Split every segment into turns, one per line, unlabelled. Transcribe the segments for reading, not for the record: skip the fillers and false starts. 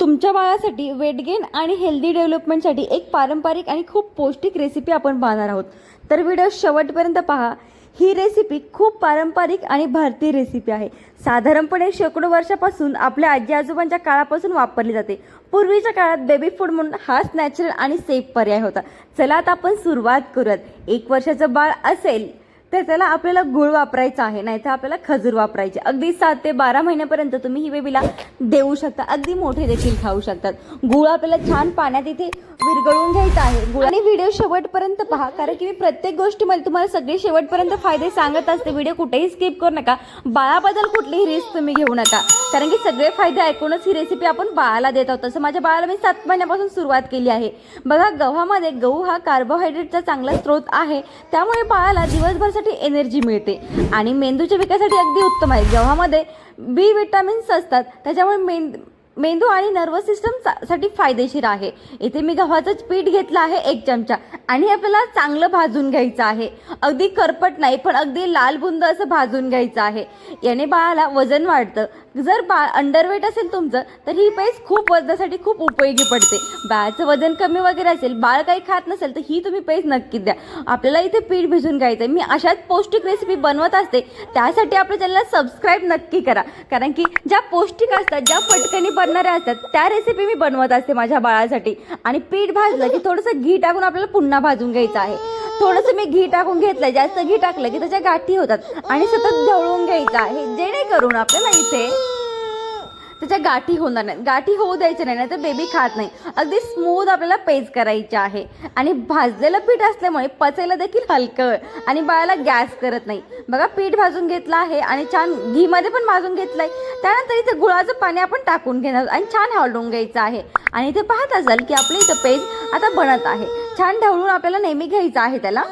तुमच्या बाळासाठी weight gain आणि हेल्दी डेव्हलपमेंटसाठी एक पारंपरिक आणि खूप पौष्टिक रेसिपी आपण पाहणार आहोत. तर व्हिडिओ शेवटपर्यंत पहा. ही रेसिपी खूप पारंपरिक आणि भारतीय रेसिपी आहे. साधारणपणे शेकडो वर्षापासून आपल्या आजी आजोबांच्या काळापासून वापरली जाते. पूर्वीच्या काळात बेबी फूड म्हणून हाच नॅचरल आणि सेफ पर्याय होता. चला आता आपण सुरुवात करूयात. 1 वर्षाचं बाळ असेल तर त्याला आपल्याला गूळ वापरायचा आहे, नाहीतर आपल्याला खजूर वापरायचे. अगदी 7 ते 12 महिन्यापर्यंत तुम्ही ही बेबीला देऊ शकता. अगदी मोठे देखील खाऊ शकतात. गूळ आपल्याला छान पाण्यात इथे विरघळून घ्यायचा आहे. गुळाने व्हिडिओ शेवटपर्यंत पहा, कारण की मी प्रत्येक गोष्टीमध्ये तुम्हाला सगळे शेवटपर्यंत फायदे सांगत असते. व्हिडिओ कुठेही स्किप करू नका. बाळाबद्दल कुठलीही रिस्क तुम्ही घेऊ नका, कारण की सगळे फायदे ऐकूनच ही रेसिपी आपण बाळाला देत आहोत. तसं माझ्या बाळाला मी 7 महिन्यापासून सुरुवात केली आहे. बघा, गव्हामध्ये गहू हा कार्बोहायड्रेटचा चांगला स्रोत आहे, त्यामुळे बाळाला दिवसभरासाठी एनर्जी मिळते आणि मेंदूच्या विकासासाठी अगदी उत्तम आहे. गव्हामध्ये बी विटामिन्स असतात, त्याच्यामुळे मेंदू आणि नर्वस सिस्टम साठी फायदेशीर आहे. इथे मी गव्हाचं पीठ घेतलं आहे 1 चमचा आणि आपल्याला चांगलं भाजून घ्यायचं आहे. अगदी करपट नाही, पण अगदी लाल बुंद असं भाजून घ्यायचं आहे. याने बाळाला वजन वाढतं. जर बाळ अंडरवेट असेल तुमचं, तर ही पेस्ट खूप वजनासाठी खूप उपयोगी पडते. बाळाचं वजन कमी वगैरे असेल, बाळ काही खात नसेल, तर ही तुम्ही पेस्ट नक्की द्या. आपल्याला इथे पीठ भिजून घ्यायचं. मी अशाच पौष्टिक रेसिपी बनवत असते, त्यासाठी आपल्या चॅनलला सबस्क्राईब नक्की करा, कारण की ज्या पौष्टिक असतात, ज्या पटकनी बनणाऱ्या असतात, त्या रेसिपी मी बनवत असते माझ्या बाळासाठी. आणि पीठ भाजलं की थोडंसं घी टाकून आपल्याला पुन्हा भाजून घ्यायचं आहे. थोडंसं मी घी टाकून घेतलंय. जास्त घी टाकलं की त्याच्या गाठी होतात आणि सतत ढवळून घ्यायचं आहे, जेणेकरून आपल्याला इथे त्याच्या गाठी होणार नाही. गाठी होऊ द्यायचे नाही, तर बेबी खात नाही. अगदी स्मूथ आपल्याला पेस्ट करायची आहे. आणि भाजलेलं पीठ असल्यामुळे पचायला देखील हलकं आणि बाळाला गॅस करत नाही. बघा, पीठ भाजून घेतलं आहे आणि छान घीमध्ये पण भाजून घेतलंय. त्यानंतर इथे गुळाचं पाणी आपण टाकून घेणार आणि छान हलवून घ्यायचं आहे. आणि इथे पाहत असाल की आपली इथं पेस्ट आता बनत आहे. छान ढवळून आपल्याला नेहमी घ्यायचं आहे त्याला.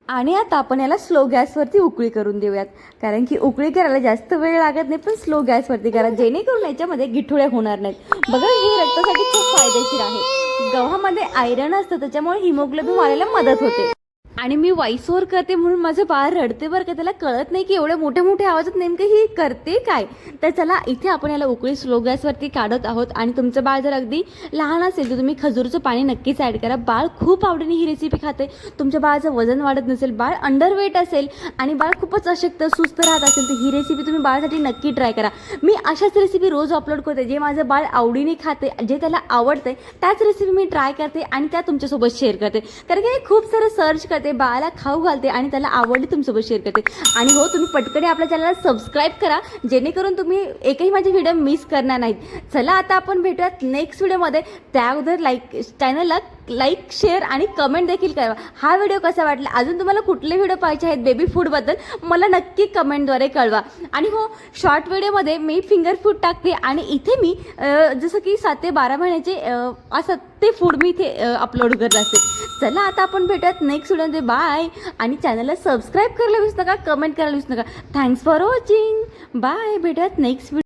आणि आता आपण याला स्लो गॅसवरती उकळी करून देऊयात, कारण की उकळी करायला जास्त वेळ लागत नाही, पण स्लो गॅसवरती करा, जेणेकरून याच्यामध्ये गिठुळे होणार नाहीत. बघा, हे रक्तासाठी खूप फायदेशीर आहे. गव्हामध्ये आयरन असतं, त्याच्यामुळे हिमोग्लोबिन वाढायला मदत होते. आणि मी व्हॉइस ओव्हर करते म्हणून माझं बाळ रडते बरं का. त्याला कळत नाही की एवढ्या मोठ्या मोठ्या आवाजात नेमकं ही करते काय. तर चला, इथे आपण याला उकळी स्लो गॅसवरती काढत आहोत. आणि तुमचं बाळ जर अगदी लहान असेल तर तुम्ही खजूरचं पाणी नक्कीच ॲड करा. बाळ खूप आवडीने ही रेसिपी खाते. तुमच्या बाळाचं वजन वाढत नसेल, बाळ अंडरवेट असेल आणि बाळ खूपच अशक्त सुस्त राहत असेल, तर ही रेसिपी तुम्ही बाळासाठी नक्की ट्राय करा. मी अशाच रेसिपी रोज अपलोड करते, जे माझं बाळ आवडीने खाते, जे त्याला आवडते, त्याच रेसिपी मी ट्राय करते आणि त्या तुमच्यासोबत शेअर करते. कारण की खूप सारं सर्च करते, बाळाला खाऊ घालते आणि त्याला आवडली तुमच्यासोबत शेअर करते. आणि हो, तुम्ही पटकन आपल्या चॅनलला सबस्क्राईब करा, जेणेकरून तुम्ही एकही माझे व्हिडिओ मिस करणार नाहीत. चला, आता आपण भेटूयात नेक्स्ट व्हिडिओमध्ये. त्या अगोदर चॅनलला लाईक, शेअर आणि कमेंट देखील करा. हा व्हिडिओ कसा वाटला, अजून तुम्हाला कुठले व्हिडिओ पाहिजे आहेत बेबी फूडबद्दल, मला नक्की कमेंटद्वारे कळवा. आणि हो, शॉर्ट व्हिडिओमध्ये मी फिंगर फूड टाकते आणि इथे मी जसं की 7 ते 12 महिन्याचे असं ते फूड मी इथे अपलोड करत असते. चला, आता आपण भेटूयात नेक्स्ट व्हिडिओमध्ये. बाय. आणि चॅनलला सबस्क्राईब करायला विसरू नका, कमेंट करायला विसरू नका. Thanks for watching. बाय. भेटूयात नेक्स्ट व्हिडिओ.